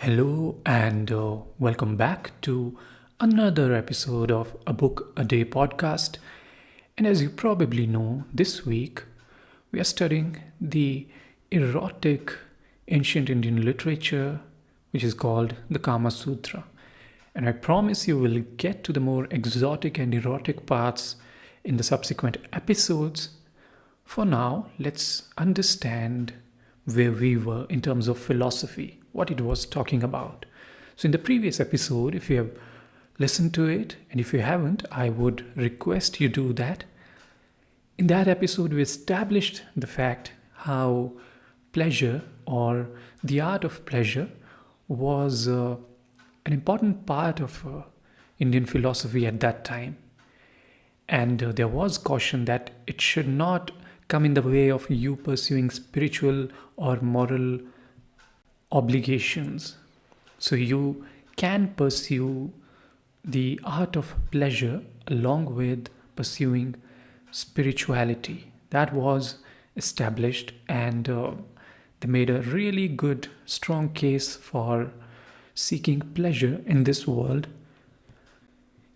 Hello and welcome back to another episode of A Book a Day podcast. And as you probably know, this week we are studying the erotic ancient Indian literature, which is called the Kamasutra. And I promise you will get to the more exotic and erotic parts in the subsequent episodes. For now, let's understand where we were in terms of philosophy, what it was talking about. So, in the previous episode, if you have listened to it, and if you haven't, I would request you do that. In that episode, we established the fact how pleasure or the art of pleasure was an important part of Indian philosophy at that time. And there was caution that it should not come in the way of you pursuing spiritual or moral obligations. So you can pursue the art of pleasure along with pursuing spirituality. That was established, and they made a really good, strong case for seeking pleasure in this world,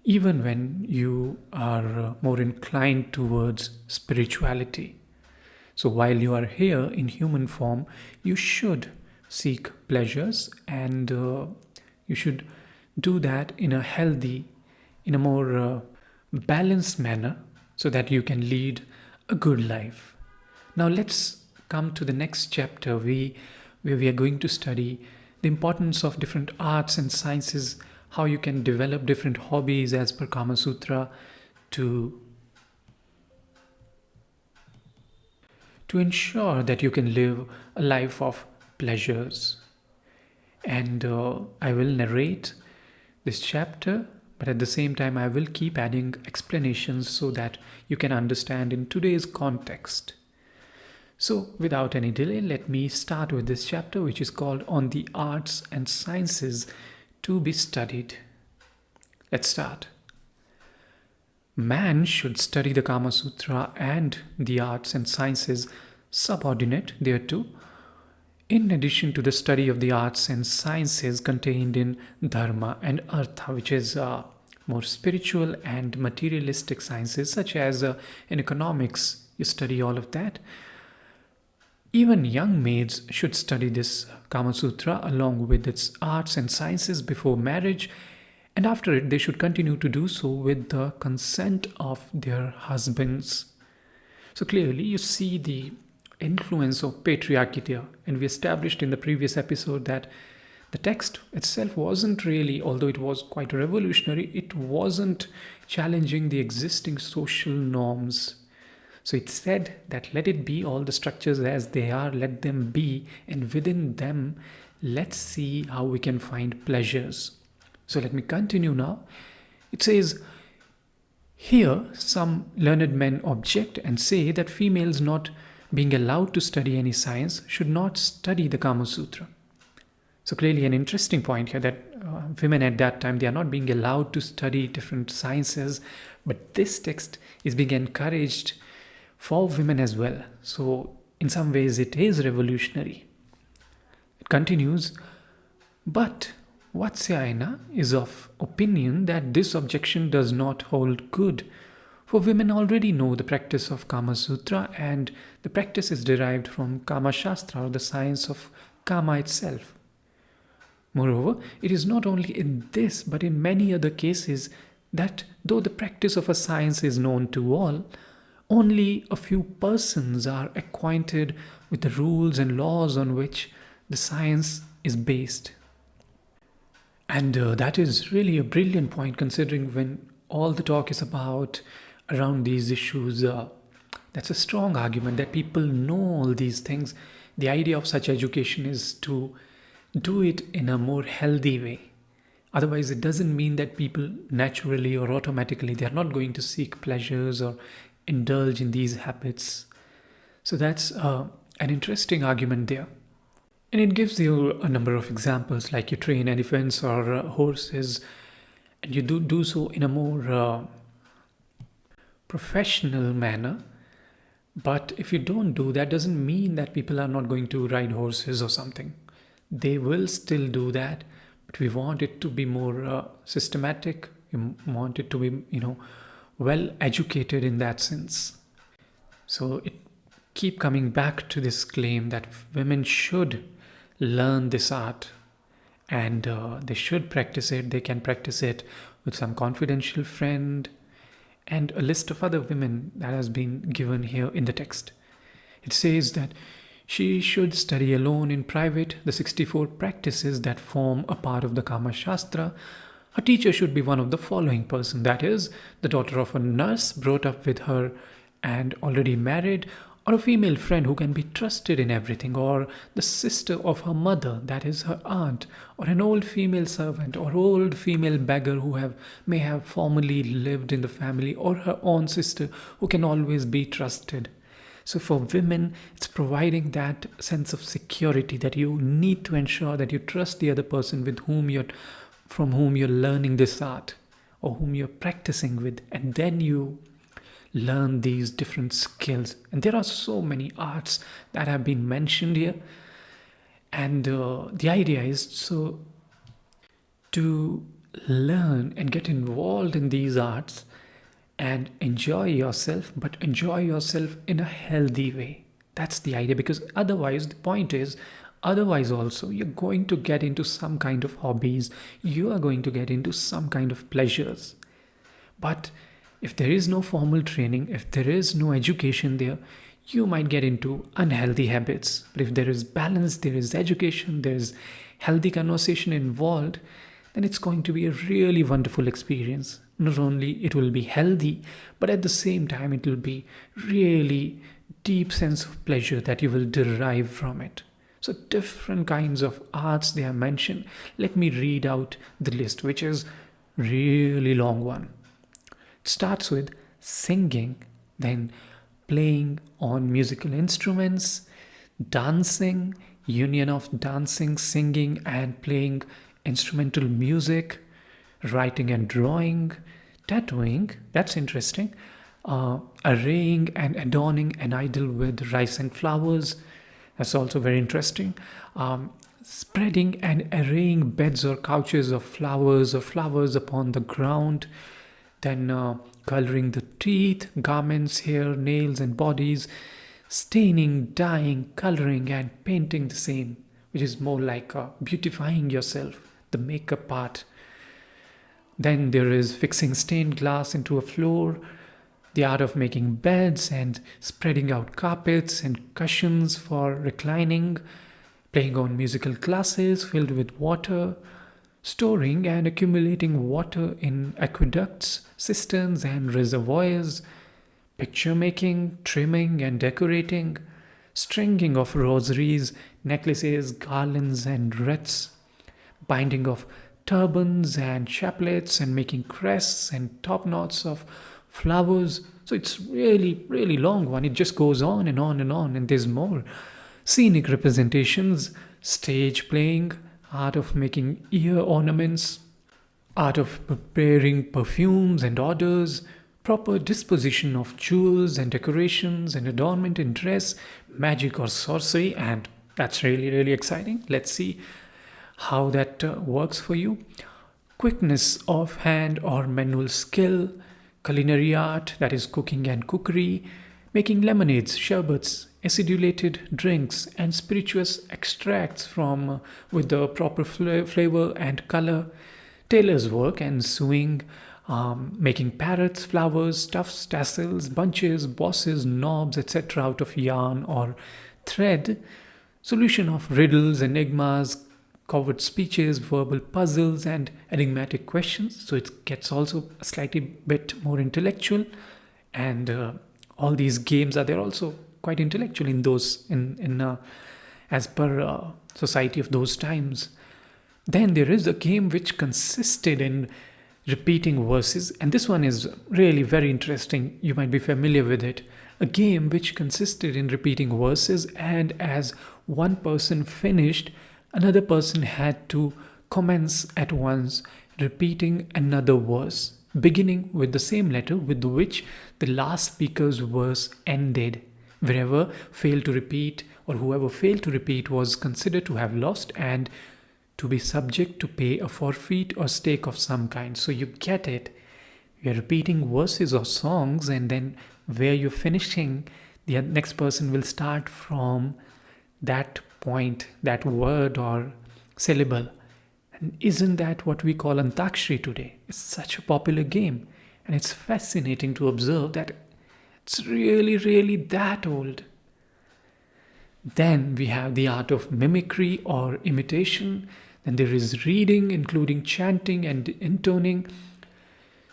even when you are more inclined towards spirituality. So while you are here in human form, you should seek pleasures, and you should do that in a healthy, in a more balanced manner so that you can lead a good life. Now let's come to the next chapter where we are going to study the importance of different arts and sciences, how you can develop different hobbies as per Kama Sutra to ensure that you can live a life of pleasures. And I will narrate this chapter, but at the same time, I will keep adding explanations so that you can understand in today's context. So, without any delay, let me start with this chapter, which is called On the Arts and Sciences to be Studied. Let's start. Man should study the Kama Sutra and the arts and sciences subordinate thereto, in addition to the study of the arts and sciences contained in Dharma and Artha, which is more spiritual and materialistic sciences, such as in economics, you study all of that. Even young maids should study this Kama Sutra along with its arts and sciences before marriage, and after it they should continue to do so with the consent of their husbands. So clearly you see the influence of patriarchy there, and we established in the previous episode that the text itself wasn't really, although it was quite revolutionary, it wasn't challenging the existing social norms. So it said that let it be all the structures as they are, let them be, and within them, let's see how we can find pleasures. So let me continue now. It says, here some learned men object and say that females not being allowed to study any science should not study the Kama Sutra. So clearly an interesting point here that women at that time, they are not being allowed to study different sciences, but this text is being encouraged for women as well. So in some ways it is revolutionary. It continues, but Vatsyayana is of opinion that this objection does not hold good, for women already know the practice of Kama Sutra, and the practice is derived from Kama Shastra, or the science of Kama itself. Moreover, it is not only in this but in many other cases that though the practice of a science is known to all, only a few persons are acquainted with the rules and laws on which the science is based. And that is really a brilliant point, considering when all the talk is about around these issues. That's a strong argument that people know all these things. The idea of such education is to do it in a more healthy way. Otherwise, it doesn't mean that people naturally or automatically, they are not going to seek pleasures or indulge in these habits. So that's an interesting argument there. And it gives you a number of examples, like you train elephants or horses, and you do so in a more professional manner. But if you don't do that, doesn't mean that people are not going to ride horses or something. They will still do that, but we want it to be more systematic. We want it to be, well educated in that sense. So it keep coming back to this claim that women should learn this art, and they should practice it. They can practice it with some confidential friend, and a list of other women that has been given here in the text. It says that she should study alone in private the 64 practices that form a part of the Kama Shastra. Her teacher should be one of the following person, that is, the daughter of a nurse brought up with her and already married, or a female friend who can be trusted in everything, or the sister of her mother, that is her aunt, or an old female servant, or old female beggar who may have formerly lived in the family, or her own sister who can always be trusted. So for women, it's providing that sense of security that you need to ensure that you trust the other person from whom you're learning this art, or whom you're practicing with, and then you learn these different skills. And there are so many arts that have been mentioned here, and the idea is to learn and get involved in these arts and enjoy yourself, but enjoy yourself in a healthy way. That's the idea, because otherwise, the point is, otherwise also you're going to get into some kind of hobbies, you are going to get into some kind of pleasures. But if there is no formal training, if there is no education there, you might get into unhealthy habits. But if there is balance, there is education, there is healthy conversation involved, then it's going to be a really wonderful experience. Not only it will be healthy, but at the same time it will be really deep sense of pleasure that you will derive from it. So different kinds of arts they are mentioned. Let me read out the list, which is really long one. It starts with singing, then playing on musical instruments, dancing, union of dancing, singing, and playing instrumental music, writing and drawing, tattooing, that's interesting, arraying and adorning an idol with rice and flowers, that's also very interesting, spreading and arraying beds or couches of flowers or flowers upon the ground, then coloring the teeth, garments, hair, nails, and bodies, staining, dyeing, coloring, and painting the same, which is more like beautifying yourself, the makeup part. Then there is fixing stained glass into a floor, the art of making beds and spreading out carpets and cushions for reclining, playing on musical glasses filled with water, storing and accumulating water in aqueducts, cisterns, and reservoirs, picture making, trimming and decorating, stringing of rosaries, necklaces, garlands, and wreaths, binding of turbans and chaplets, and making crests and top knots of flowers. So it's really, really long one. It just goes on and on and on, and there's more. Scenic representations, stage playing, art of making ear ornaments, art of preparing perfumes and odors, proper disposition of jewels and decorations and adornment in dress, magic or sorcery, and that's really, really exciting. Let's see how that works for you. Quickness of hand or manual skill, culinary art, that is cooking and cookery, making lemonades, sherbets, acidulated drinks, and spirituous extracts from with the proper flavor and color, tailor's work and sewing, making parrots, flowers, stuffs, tassels, bunches, bosses, knobs, etc. out of yarn or thread, solution of riddles, enigmas, covered speeches, verbal puzzles, and enigmatic questions. So it gets also a slightly bit more intellectual, and all these games are, they're also quite intellectual in those as per society of those times. Then there is a game which consisted in repeating verses, and this one is really very interesting. You might be familiar with it. A game which consisted in repeating verses, and as one person finished, another person had to commence at once, repeating another verse, beginning with the same letter with which the last speaker's verse ended. Wherever failed to repeat or whoever failed to repeat was considered to have lost and to be subject to pay a forfeit or stake of some kind. So you get it. You're repeating verses or songs, and then where you're finishing, the next person will start from that point, that word or syllable. And isn't that what we call Antakshari today? It's such a popular game. And it's fascinating to observe that it's really, really that old. Then we have the art of mimicry or imitation. Then there is reading, including chanting and intoning.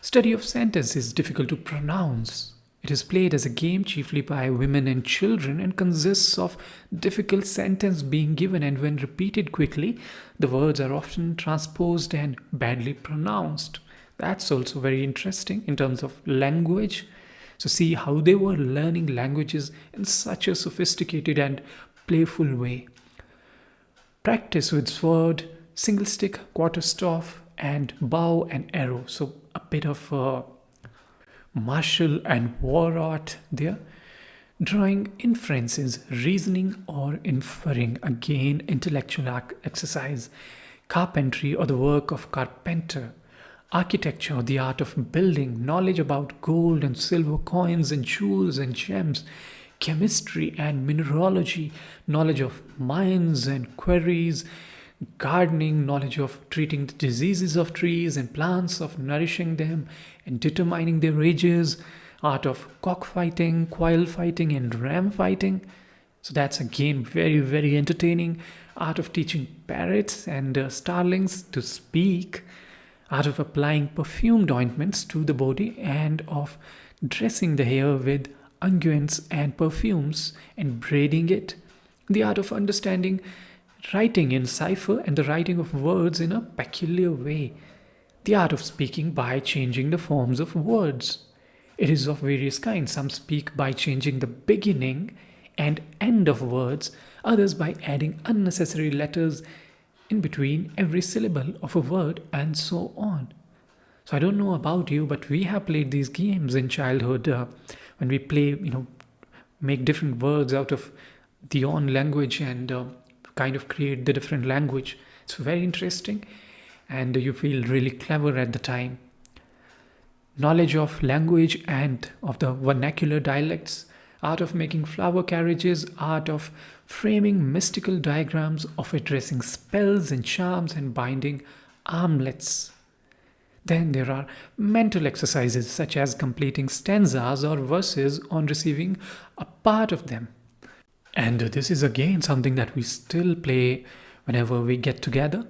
Study of sentence is difficult to pronounce. It is played as a game chiefly by women and children and consists of difficult sentence being given, and when repeated quickly, the words are often transposed and badly pronounced. That's also very interesting in terms of language. So see how they were learning languages in such a sophisticated and playful way. Practice with sword, single stick, quarterstaff, and bow and arrow. So a bit of martial and war art there. Drawing inferences, reasoning or inferring, again intellectual exercise. Carpentry or the work of carpenter. Architecture or the art of building, knowledge about gold and silver coins and jewels and gems. Chemistry and mineralogy, knowledge of mines and quarries. Gardening, knowledge of treating the diseases of trees and plants, of nourishing them and determining their ages. Art of cockfighting, quail fighting, and ram fighting. So that's again very, very entertaining. Art of teaching parrots and starlings to speak. Art of applying perfumed ointments to the body and of dressing the hair with unguents and perfumes and braiding it. The art of understanding writing in cipher and the writing of words in a peculiar way. The art of speaking by changing the forms of words. It is of various kinds. Some speak by changing the beginning and end of words, others by adding unnecessary letters in between every syllable of a word, and so on. So I don't know about you, but we have played these games in childhood when we play, make different words out of the own language and kind of create the different language. It's very interesting and you feel really clever at the time. Knowledge of language and of the vernacular dialects, art of making flower carriages, art of framing mystical diagrams, of addressing spells and charms and binding armlets. Then there are mental exercises such as completing stanzas or verses on receiving a part of them. And this is again something that we still play whenever we get together,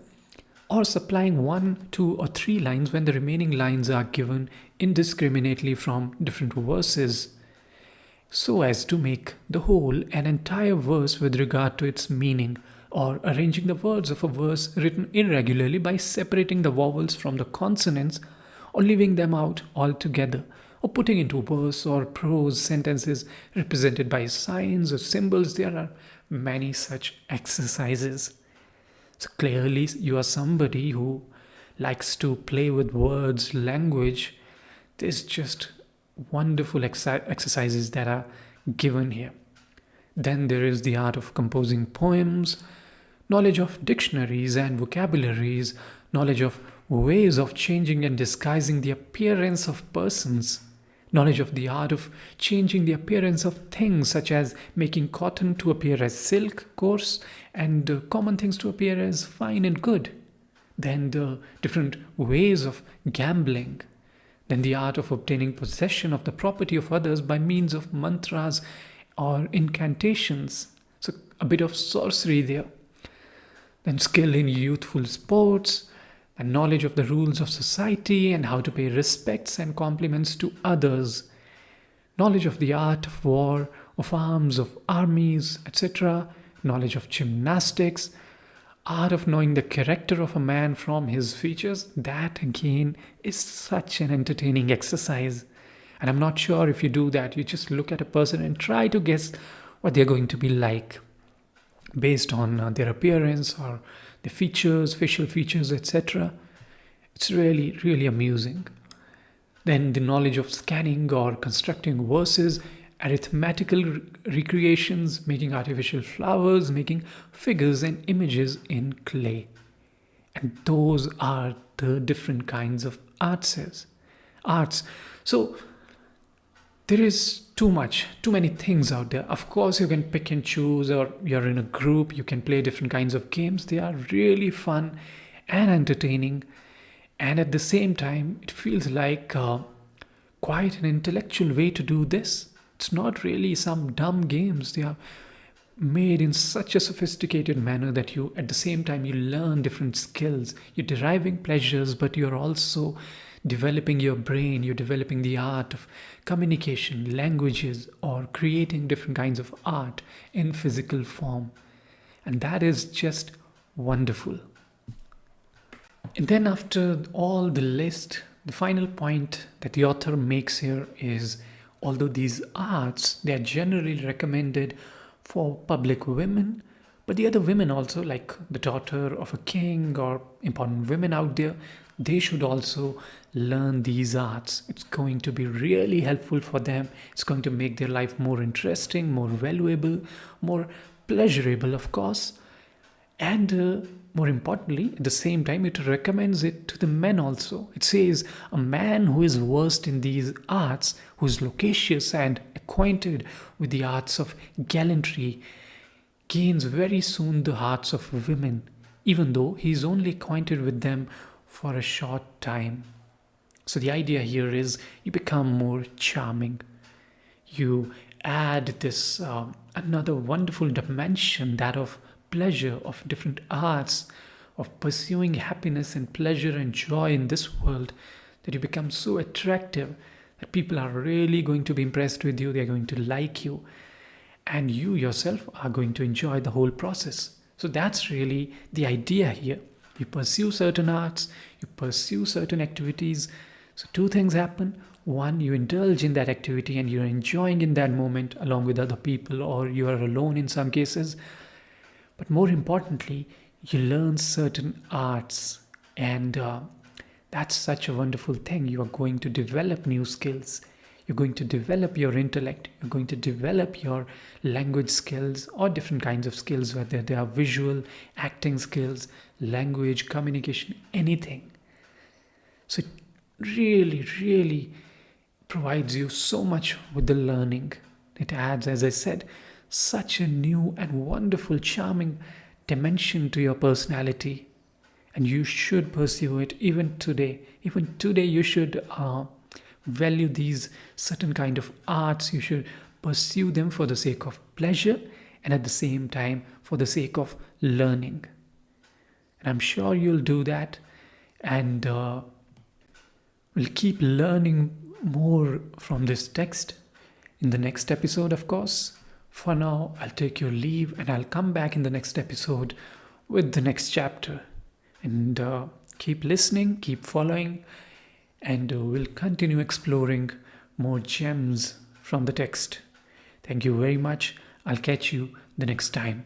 or supplying 1, 2, or 3 lines when the remaining lines are given indiscriminately from different verses, so as to make the whole an entire verse with regard to its meaning, or arranging the words of a verse written irregularly by separating the vowels from the consonants or leaving them out altogether, or putting into verse or prose sentences represented by signs or symbols. There are many such exercises. So clearly you are somebody who likes to play with words, language. There's just wonderful exercises that are given here. Then there is the art of composing poems, knowledge of dictionaries and vocabularies, knowledge of ways of changing and disguising the appearance of persons, knowledge of the art of changing the appearance of things, such as making cotton to appear as silk, coarse, and common things to appear as fine and good. Then the different ways of gambling. Then the art of obtaining possession of the property of others by means of mantras or incantations. So a bit of sorcery there. Then skill in youthful sports, and knowledge of the rules of society and how to pay respects and compliments to others. Knowledge of the art of war, of arms, of armies, etc. Knowledge of gymnastics, art of knowing the character of a man from his features. That again is such an entertaining exercise. And I'm not sure if you do that. You just look at a person and try to guess what they're going to be like based on their appearance or the features, facial features, etc. It's really, really amusing. Then the knowledge of scanning or constructing verses arithmetical recreations, making artificial flowers, making figures and images in clay. And those are the different kinds of arts. So there is too many things out there. Of course, you can pick and choose, or you're in a group, you can play different kinds of games. They are really fun and entertaining. And at the same time, it feels like quite an intellectual way to do this. It's not really some dumb games. They are made in such a sophisticated manner that you, at the same time, you learn different skills. You're deriving pleasures, but you're also developing your brain. You're developing the art of communication, languages, or creating different kinds of art in physical form. And that is just wonderful. And then after all the list, the final point that the author makes here is, although these arts, they are generally recommended for public women, but the other women also, like the daughter of a king or important women out there, they should also learn these arts. It's going to be really helpful for them. It's going to make their life more interesting, more valuable, more pleasurable, of course. And more importantly, at the same time, it recommends it to the men also. It says a man who is versed in these arts, who is loquacious and acquainted with the arts of gallantry, gains very soon the hearts of women, even though he is only acquainted with them for a short time. So the idea here is you become more charming. You add this another wonderful dimension, that of pleasure, of different arts, of pursuing happiness and pleasure and joy in this world, that you become so attractive that people are really going to be impressed with you. They're going to like you, and you yourself are going to enjoy the whole process. So that's really the idea here. You pursue certain arts, you pursue certain activities. So two things happen. One, you indulge in that activity and you're enjoying in that moment along with other people, or you are alone in some cases. But more importantly, you learn certain arts, and that's such a wonderful thing. You are going to develop new skills. You're going to develop your intellect. You're going to develop your language skills, or different kinds of skills, whether they are visual, acting skills, language, communication, anything. So it really, really provides you so much with the learning. It adds, as I said, such a new and wonderful, charming dimension to your personality. And you should pursue it even today. Even today, you should value these certain kind of arts. You should pursue them for the sake of pleasure, and at the same time for the sake of learning. And I'm sure you'll do that, and we'll keep learning more from this text in the next episode, of course. For now, I'll take your leave, and I'll come back in the next episode with the next chapter. And keep listening, keep following, and we'll continue exploring more gems from the text. Thank you very much. I'll catch you the next time.